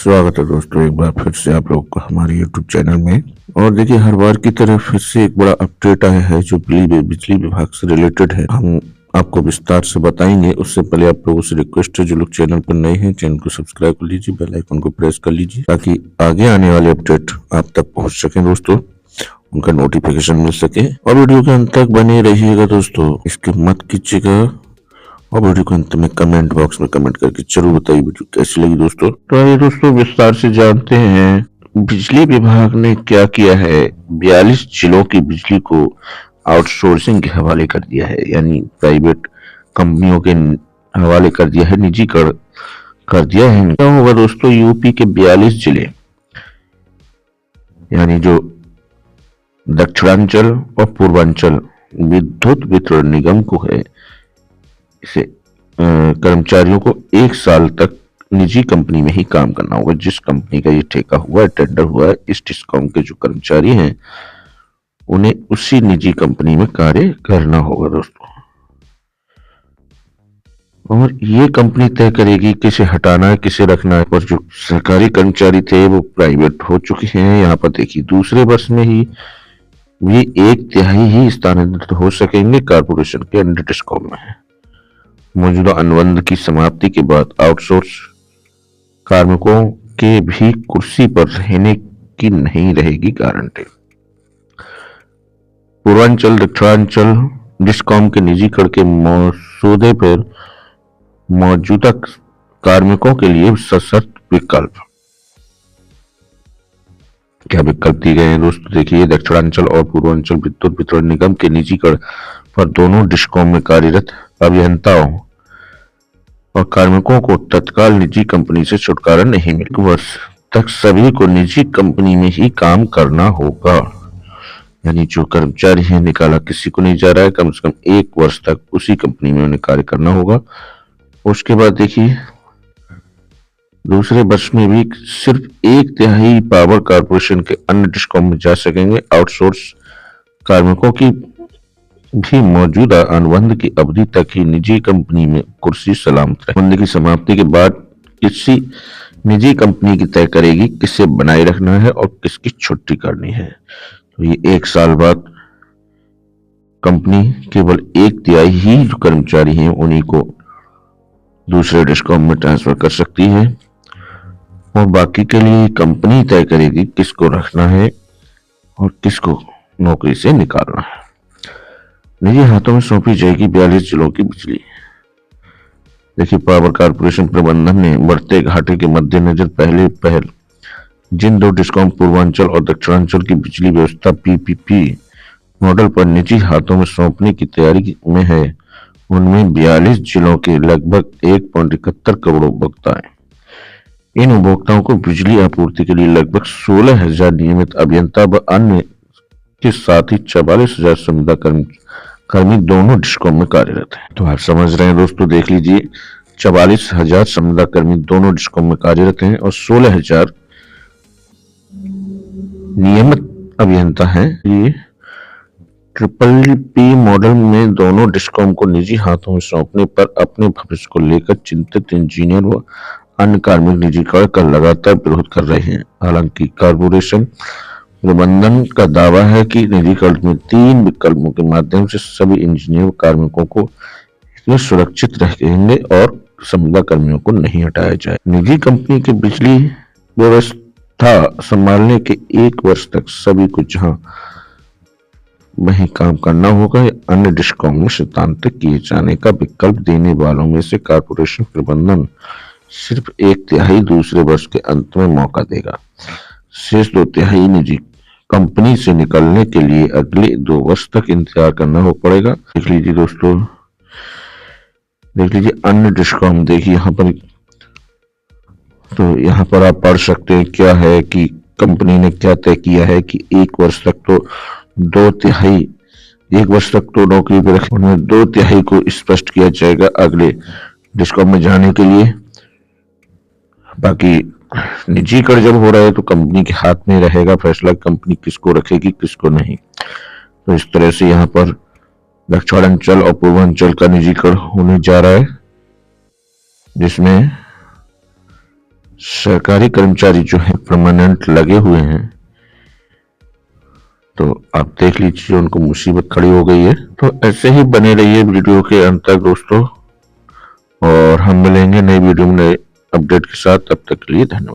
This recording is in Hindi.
स्वागत है दोस्तों, एक बार फिर से आप लोग को हमारे YouTube चैनल में। और देखिए, हर बार की तरह फिर से एक बड़ा अपडेट आया है जो बिजली विभाग से रिलेटेड है। हम आपको विस्तार से बताएंगे। उससे पहले आप लोगों से रिक्वेस्ट है, जो लोग चैनल पर नए हैं चैनल को सब्सक्राइब कर लीजिए, बेल आइकन को प्रेस कर लीजिए ताकि आगे आने वाले अपडेट आप तक पहुंच सके दोस्तों, उनका नोटिफिकेशन मिल सके। और वीडियो के अंत तक बने रहिएगा दोस्तों, इसके मत कीजिएगा। और वीडियो के अंत में कमेंट बॉक्स में कमेंट करके जरूर बताइए वीडियो कैसी लगी दोस्तों। तो आइए दोस्तों विस्तार से जानते हैं बिजली विभाग ने क्या किया है। 42 जिलों की बिजली को आउटसोर्सिंग के हवाले कर दिया है, यानी प्राइवेट कंपनियों के हवाले कर दिया है, निजी कर दिया है। क्या होगा दोस्तों, यूपी के 42 जिले यानी जो दक्षिणांचल और पूर्वांचल विद्युत वितरण निगम को है, इसे कर्मचारियों को 1 साल तक निजी कंपनी में ही काम करना होगा। जिस कंपनी का ये ठेका हुआ है, टेंडर हुआ है, इस डिस्कॉम के जो कर्मचारी हैं उन्हें उसी निजी कंपनी में कार्य करना होगा दोस्तों। और ये कंपनी तय करेगी किसे हटाना है किसे रखना है। और जो सरकारी कर्मचारी थे वो प्राइवेट हो चुके हैं। यहाँ पर देखिए, दूसरे वर्ष में ही भी 1/3 ही स्थानांतरित हो सकेंगे कारपोरेशन के अंडर डिस्कॉम में। मौजूदा अनुबंध की समाप्ति के बाद आउटसोर्स कार्मिकों के भी कुर्सी पर रहने की नहीं रहेगी गारंटी। पूर्वांचल दक्षिणांचल डिस्कॉम के निजीकरण के मसौदे पर मौजूदा कार्मिकों के लिए सशर्त विकल्प। क्या विकल्प दिए गए हैं दोस्तों, देखिए। दक्षिणांचल और पूर्वांचल विद्युत वितरण निगम के निजीकरण पर दोनों डिस्कॉम में कार्यरत अभियंताओं और कार्मिकों को तत्काल निजी कंपनी से छुटकारा नहीं मिलेगा। वर्ष तक सभी को निजी कंपनी में ही काम करना होगा, यानी जो कर्मचारी है निकाला किसी को नहीं जा रहा है। कम से कम 1 वर्ष तक उसी कंपनी में उन्हें कार्य करना होगा। उसके बाद देखिए, दूसरे वर्ष में भी सिर्फ 1/3 पावर कारपोरेशन के अन्य डिस्कॉम में जा सकेंगे। आउटसोर्स कार्मिकों की भी मौजूदा अनुबंध की अवधि तक ही निजी कंपनी में कुर्सी सलामत रहे। अनुबंध की समाप्ति के बाद किसी निजी कंपनी की तय करेगी किसे बनाए रखना है और किसकी छुट्टी करनी है। तो ये 1 साल बाद कंपनी केवल 1/3 ही जो कर्मचारी हैं उन्हीं को दूसरे डिस्कॉम में ट्रांसफर कर सकती है, और बाकी के लिए कंपनी तय करेगी किसको रखना है और किसको नौकरी से निकालना है। निजी हाथों में सौंपी जाएगी 42 जिलों की बिजली। देखिए, पावर कारपोरेशन प्रबंधन ने बढ़ते घाटे के मद्देनजर पहल जिन 2 डिस्कॉम पूर्वांचल और दक्षिणांचल की बिजली व्यवस्था पीपीपी मॉडल पर निजी हाथों में सौंपने की तैयारी में है, उनमें 42 जिलों के लगभग 1.71 करोड़ उपभोक्ता हैं। इन उपभोक्ताओं को बिजली आपूर्ति के लिए लगभग 16,000 नियमित अभियंता व अन्य के साथ ही 44,000 संविदा कर्मी दोनों डिस्कॉम में कार्यरत हैं। तो आप समझ रहे हैं दोस्तों, देख लीजिए, 44,000 संविदा कर्मी दोनों डिस्कॉम में कार्यरत हैं और 16,000 नियमित अभियंता हैं। ये PPP मॉडल में दोनों डिस्कॉम को निजी हाथों में सौंपने पर अपने भविष्य को लेकर चिंतित इंजीनियर व अन्य कार्मिक निजीकरण का लगातार विरोध कर रहे हैं। हालांकि कारपोरेशन प्रबंधन का दावा है कि निजीकरण में 3 विकल्पों के माध्यम से सभी इंजीनियर कार्मिकों को इसमें सुरक्षित रहेंगे और संविदा कर्मियों को नहीं हटाया जाए। निजी कंपनी के बिजली व्यवस्था संभालने के 1 वर्ष तक सभी को जहां वहीं काम करना होगा या अन्य डिस्कॉम में स्थानांतरित किए जाने का विकल्प देने वालों में से कारपोरेशन प्रबंधन सिर्फ 1/3 दूसरे वर्ष के अंत में मौका देगा। शेष 2/3 निजी कंपनी से निकलने के लिए अगले 2 वर्ष तक इंतजार करना हो पड़ेगा। देख लीजिए दोस्तों, देख लीजिए अन्य डिस्कॉम। देखिए यहाँ पर, तो यहाँ पर आप पढ़ सकते हैं क्या है कि कंपनी ने क्या तय किया है कि 1 वर्ष तक तो 2/3 1 वर्ष तक तो नौकरी पर रखें, उनमें 2/3 को स्पष्ट किया जाएगा अगले डिस्कॉम में जाने के लिए। बाकी निजीकरण जब हो रहा है तो कंपनी के हाथ में रहेगा फैसला, कंपनी किसको रखेगी किसको नहीं। तो इस तरह से यहाँ पर दक्षिणांचल और पूर्वांचल का निजीकरण होने जा रहा है, जिसमें सरकारी कर्मचारी जो है परमानेंट लगे हुए हैं, तो आप देख लीजिए उनको मुसीबत खड़ी हो गई है। तो ऐसे ही बने रहिए वीडियो के अंत तक दोस्तों, और हम मिलेंगे नई वीडियो में नए अपडेट के साथ। तब तक के लिए धन्यवाद।